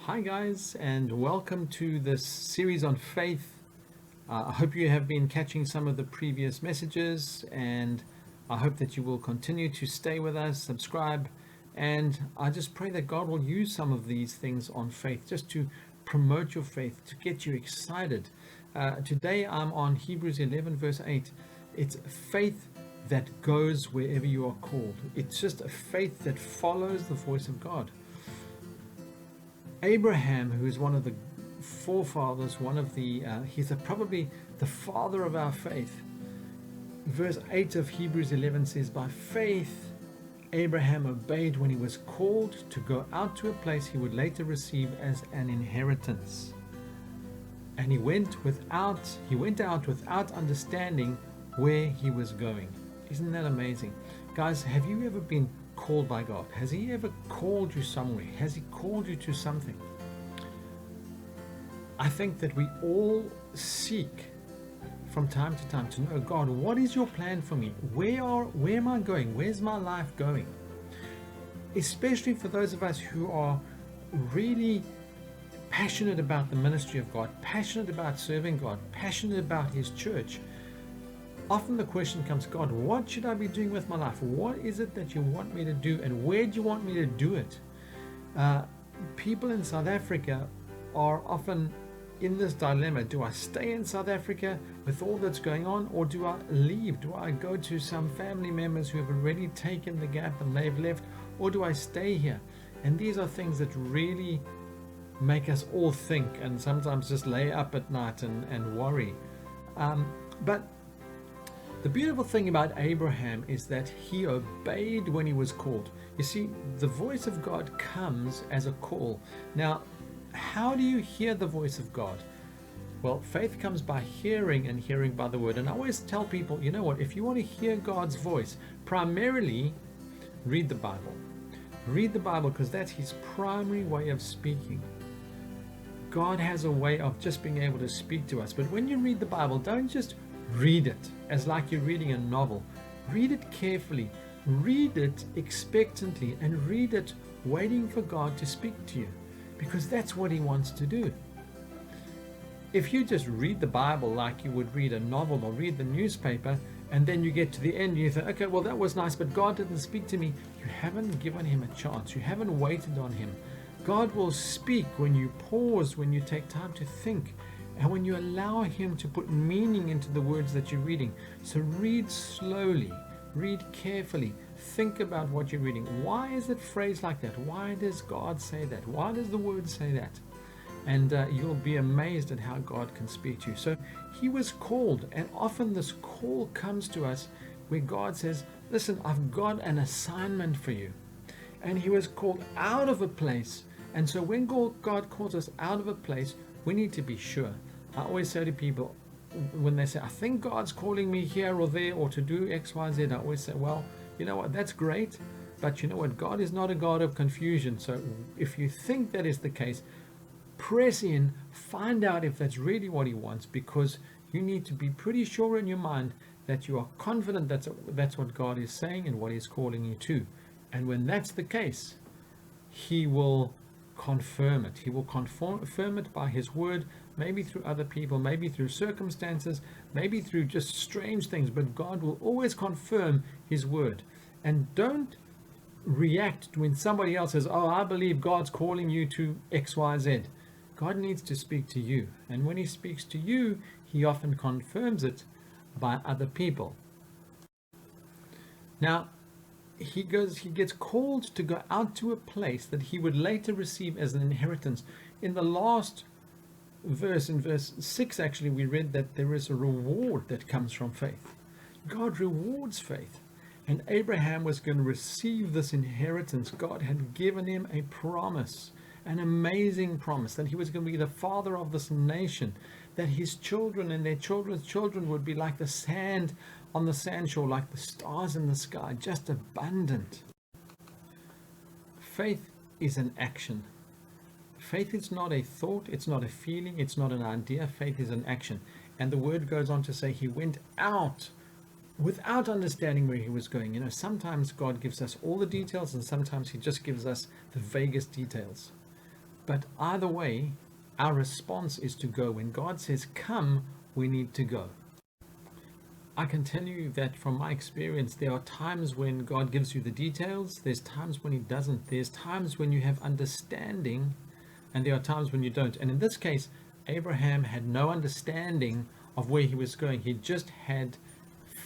Hi guys, and welcome to this series on faith. I hope you have been catching some of the previous messages, and I hope that you will continue to stay with us, subscribe, and I just pray that God will use some of these things on faith just to promote your faith, to get you excited. Today I'm on Hebrews 11 verse 8. It's faith that goes wherever you are called. It's just a faith that follows the voice of God. Abraham, who is one of the forefathers, he's probably the father of our faith. Verse 8 of Hebrews 11 says, by faith, Abraham obeyed when he was called to go out to a place he would later receive as an inheritance. And he went out without understanding where he was going. Isn't that amazing? Guys, have you ever been called by God? Has he ever called you somewhere? Has he called you to something? I think that we all seek from time to time to know, God, what is your plan for me? Where am I going? Where's my life going? Especially for those of us who are really passionate about the ministry of God, passionate about serving God, passionate about his church. Often the question comes, God, what should I be doing with my life? What is it that you want me to do, and where do you want me to do it? People in South Africa are often in this dilemma. Do I stay in South Africa with all that's going on, or do I leave? Do I go to some family members who have already taken the gap and they've left, or do I stay here? And these are things that really make us all think, and sometimes just lay up at night and worry. But the beautiful thing about Abraham is that he obeyed when he was called. You see, the voice of God comes as a call. Now, how do you hear the voice of God? Well, faith comes by hearing, and hearing by the word. And I always tell people, you know what, if you want to hear God's voice, primarily read the Bible. Read the Bible, because that's his primary way of speaking. God has a way of just being able to speak to us. But when you read the Bible, don't just read it as like you're reading a novel. Read it carefully, read it expectantly, and read it waiting for God to speak to you, because that's what he wants to do. If you just read the Bible like you would read a novel or read the newspaper, and then you get to the end and you think, okay, well, that was nice, but God didn't speak to me, you haven't given him a chance. You haven't waited on him. God will speak when you pause, when you take time to think, and when you allow him to put meaning into the words that you're reading. So read slowly, read carefully, think about what you're reading. Why is it phrased like that? Why does God say that? Why does the word say that? And you'll be amazed at how God can speak to you. So he was called, and often this call comes to us where God says, listen, I've got an assignment for you. And he was called out of a place. And so when God calls us out of a place, we need to be sure. I always say to people, when they say, I think God's calling me here or there or to do X, Y, Z, I always say, well, you know what, that's great. But you know what, God is not a God of confusion. So if you think that is the case, press in, find out if that's really what he wants, because you need to be pretty sure in your mind that you are confident that's what God is saying and what he's calling you to. And when that's the case, he will confirm it. He will confirm it by his word, maybe through other people, maybe through circumstances, maybe through just strange things, but God will always confirm his word. And don't react when somebody else says, oh, I believe God's calling you to X, Y, Z. God needs to speak to you. And when he speaks to you, he often confirms it by other people. Now, he gets called to go out to a place that he would later receive as an inheritance. In the last verse, in verse 6, actually, we read that there is a reward that comes from faith. God rewards faith. And Abraham was going to receive this inheritance. God had given him a promise, an amazing promise, that he was going to be the father of this nation, that his children and their children's children would be like the sand on the sandshore, like the stars in the sky, just abundant. Faith is an action. Faith is not a thought, it's not a feeling, it's not an idea. Faith is an action. And the word goes on to say he went out without understanding where he was going. You know, sometimes God gives us all the details, and sometimes he just gives us the vaguest details. But either way, our response is to go. When God says come, we need to go. I can tell you that from my experience, there are times when God gives you the details, there's times when he doesn't, there's times when you have understanding, and there are times when you don't. And in this case, Abraham had no understanding of where he was going. He just had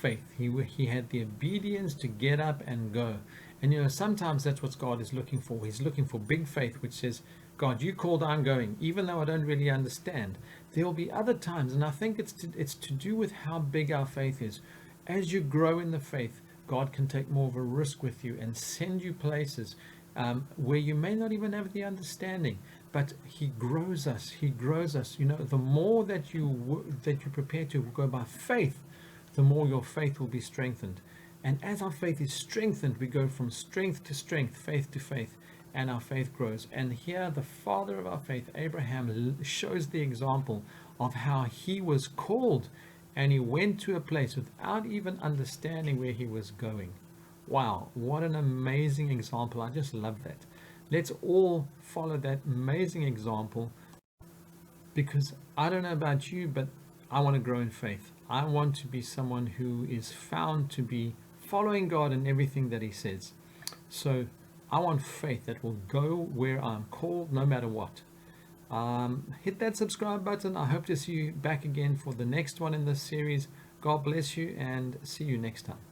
faith. He had the obedience to get up and go. And sometimes that's what God is looking for. He's looking for big faith, which says, God, you called, I'm going, even though I don't really understand. There will be other times, and I think it's to do with how big our faith is. As you grow in the faith, God can take more of a risk with you and send you places where you may not even have the understanding, but he grows us. He grows us. The more that you prepare to go by faith, the more your faith will be strengthened. And as our faith is strengthened, we go from strength to strength, faith to faith, and our faith grows. And here the father of our faith, Abraham, shows the example of how he was called and he went to a place without even understanding where he was going. Wow, what an amazing example. I just love that. Let's all follow that amazing example, because I don't know about you, but I want to grow in faith. I want to be someone who is found to be following God in everything that he says. So I want faith that will go where I'm called no matter what. Hit that subscribe button. I hope to see you back again for the next one in this series. God bless you and see you next time.